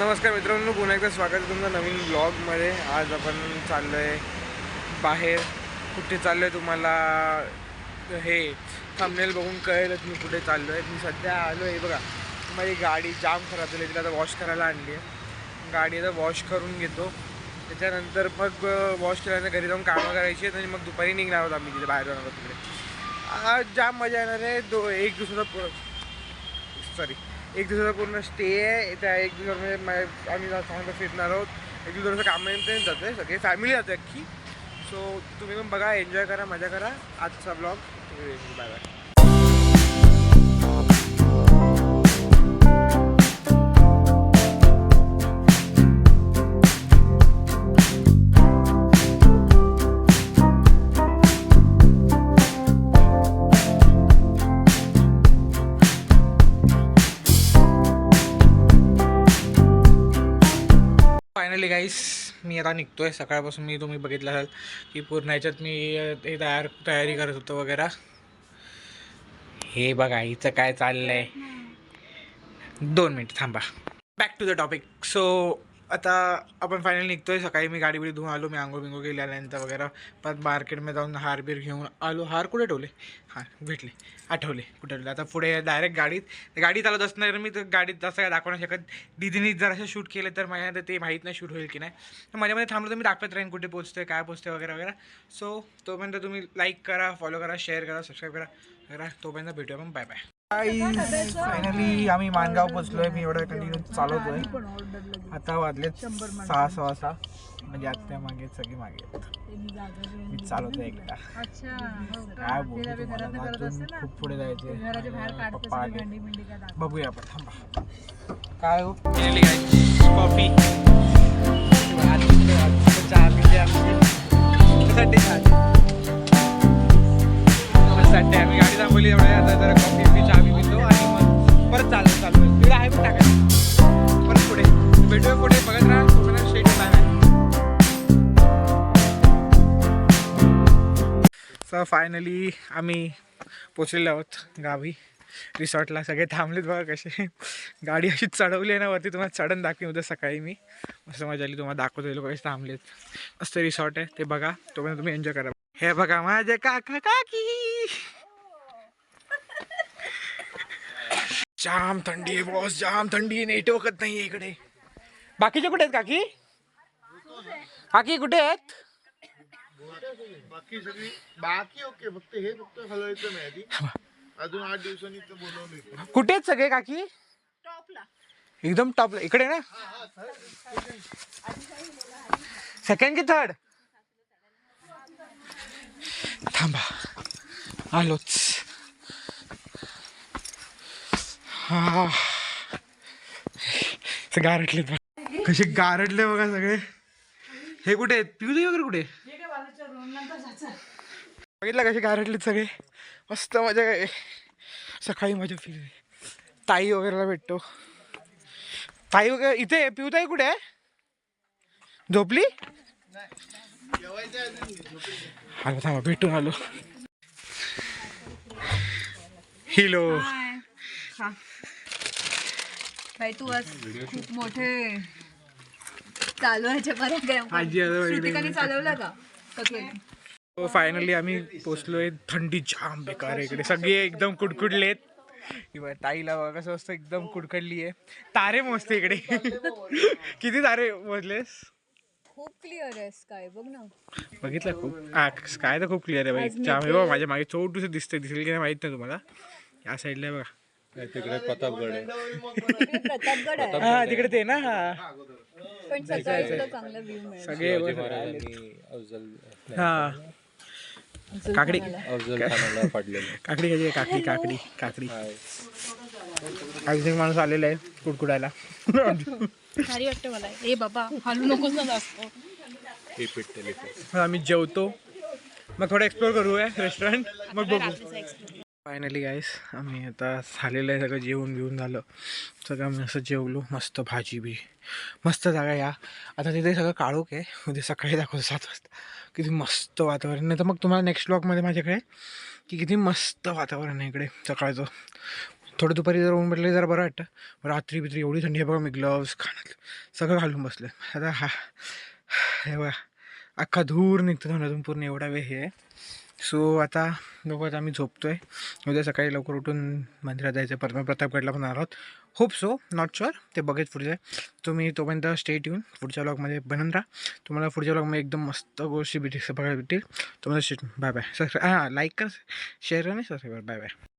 नमस्कार मित्रांनो, पुन्हा एकदा स्वागत आहे तुमचं नवीन ब्लॉगमध्ये. आज आपण चाललो आहे बाहेर. कुठे चाललो आहे तुम्हाला हे थंबनेल बघून कळेलच मी कुठे चाललो आहे. मी सध्या आलो आहे बघा, माझी गाडी जाम खराब झाली, तिला आता वॉश करायला आणली आहे. गाडी आता वॉश करून घेतो, त्याच्यानंतर मग वॉश केल्यानंतर घरी जाऊन कामं करायची आहेत आणि मग दुपारी निघणार आहोत आम्ही तिथे बाहेर जाणार आहोत. तिकडे आज जाम मजा येणार आहे. एक दिवसाचा पूर्ण स्टे आहे. त्या एक दिवसामध्ये आम्ही चांगलं फिरणार आहोत. एक दिवसाचं कामानिमित्ताने जातो आहे, सगळे फॅमिली जातो आहे अख्खी. सो तुम्ही पण बघा, एन्जॉय करा, मजा करा आजचा blog. Bye bye. Finally guys, मी आता निघतो आहे. सकाळपासून तुम्ही बघितलं असाल की पूर्ण ह्याच्यात मी हे तयारी करत होतो वगैरे. हे बघा हिचं काय चाललं आहे. 2 मिनिट थांबा. Back to the topic. So आता आपण फायनली निघतो आहे. सकाळी मी गाडी धुवून आलो, मी आंघोळ बिंघोळ गेल्यानंतर वगैरे परत मार्केटमध्ये जाऊन हार बीर घेऊन आलो. हार कुठे ठेवले? हां भेटले, आठवले कुठे ठेवले. आता पुढे डायरेक्ट गाडी चालत असणार मी, तर गाडीत जास्त काय दाखवू नाही शकत. दीदीने जर असं शूट केलं तर माझ्या ते माहीत नाही शूट होईल की नाही. तर माझ्यामध्ये थांबलं तर मी दाखवत राहीन कुठे पोचतोय, काय पोचतोय वगैरे वगैरे. सो तोपर्यंत तुम्ही लाईक करा, फॉलो करा, शेअर करा, सबस्क्राईब करा. तोपर्यंत भेटूया मग. Bye bye. फायनली आम्ही माणगाव पोचलोय. मी एवढं कंटिन्यू चालवतोय. आता वाजलेत 6:15. म्हणजे आत्या मागे सगळी मागे मी चालवतोय एकटा. काय बोलतो तुम्हाला, अजून खूप पुढे जायचे. पप्पा आले, बघूया आपण. थांबा काय हो. कॉफी चहा पिते आम्ही गाडी थांबवली एवढ्या. आता जरा कॉफी चहा पितो आणि मग परत चालू तिकडे आहे पण टाकायचं. परत पुढे भेटूया, पुढे बघत राहा. स्टेट आहे. सो फायनली आम्ही पोचलेलो आहोत गावी, रिसॉर्टला. सगळे थांबलेत बघा कसे. गाडी अशी चढवली आहे ना वरती, तुम्हाला चढण दाखवी होतं सकाळी मी. मस्त मजा आली, तुम्हाला दाखवतो लोक कसे थांबलेत. मस्त रिसॉर्ट आहे ते बघा, तोपर्यंत तुम्ही एन्जॉय करा. हे बघा माझे काका काकी. जाम थंडी आहे बॉस, जाम थंडी आहे. नेटवर्कच नाही आहे इकडे. बाकीचे कुठे आहेत काकी? काकी कुठे आहेत? बाकी ओके, फक्त हे फक्त हलवायचं नाही आधी. अजून 8 दिवसांनी बोलवलं. कुठे आहेत सगळे काकी? टॉपला, एकदम टॉपला. इकडे ना, सेकंड की थर्ड? थांबा आलोच. हा गारटले कसे गारटले बघा सगळे. हे कुठे आहेत? पिवली वगैरे कुठे? बघितलं कसे गारटलेत सगळे. मस्त मजा आहे. सकाळी मजा फिरली. ताई वगैरेला भेटतो. ताई वगैरे इथे. पिवताई कुठे आहे? झोपली? आलो थांबा, भेटून आलो. हिलो भाई तू आज खूप मोठे चालवायचे श्रुतिकाने चालवला का? फायनली आम्ही पोचलोय. थंडी जाम बेकार आहे इकडे. सगळे एकदम कुडकुडलेत. ताईला बघा कसं असतं, एकदम कुडकडली आहे. तारे मोजते इकडे. किती तारे मोजलेस? खूप क्लिअर आहे स्काय, बघ ना. बघितलं खूप स्काय तर खूप क्लिअर आहे बाई. जाम आहे बघा. माझ्या मागे छोटूसं दिसेल की नाही माहित नाही तुम्हाला. या साईडला बघा, तिकडे प्रतापगड आहे. प्रतापगड आहे. हा तिकडे ते ना. हा पण सकाळी चांगला व्ह्यू मिळेल. सगळे हा काकडी काकडी कशी आहे? काकडी काकडी काकडी अजून माणूस आलेला आहे कुडकुडायला. भारी वाटतं मला. ए बाबा हलू नकोस ना जास्त. आम्ही जेवतो, मग थोडं एक्सप्लोर करूया रेस्टॉरंट, मग बघू. फायनली गाईस आम्ही आता झालेलं आहे सगळं. जेवण घेऊन झालं सगळं. आम्ही असं जेवलो. मस्त भाजी बी, मस्त जागा. या आता तिथे सगळं काळोख आहे. उद्या सकाळी दाखवतो 7 वाजता. किती मस्त वातावरण. नाही तर मग तुम्हाला नेक्स्ट ब्लॉगमध्ये माझ्याकडे की किती मस्त वातावरण आहे इकडे सकाळचं. थोडं दुपारी जर ऊन पडलं जरा बरं वाटतं. रात्री बित्री एवढी थंडी आहे बघा. मी ग्लव्स खाण्यात सगळं घालून बसलं. आता हे बघा अख्खा धूर निघतो तोंडातून पूर्ण एवढा वेळ हे आहे. सो आता बघू आता आम्ही झोपतो आहे. उद्या सकाळी लवकर उठून मंदिरात जायचं. परत प्रतापगडला पण आलो आहोत. होप सो, नॉट शुअर, ते बघेच पुढचे. तुम्ही तोपर्यंत स्टेट येऊन पुढच्या ब्लॉगमध्ये बनून राहा. तुम्हाला पुढच्या ब्लॉगमध्ये एकदम मस्त गोष्टी बघायला भेटतील. तुम्हाला बाय बाय. लाईक करा, शेअर करा आणि सबस्क्राईब करा. Bye bye.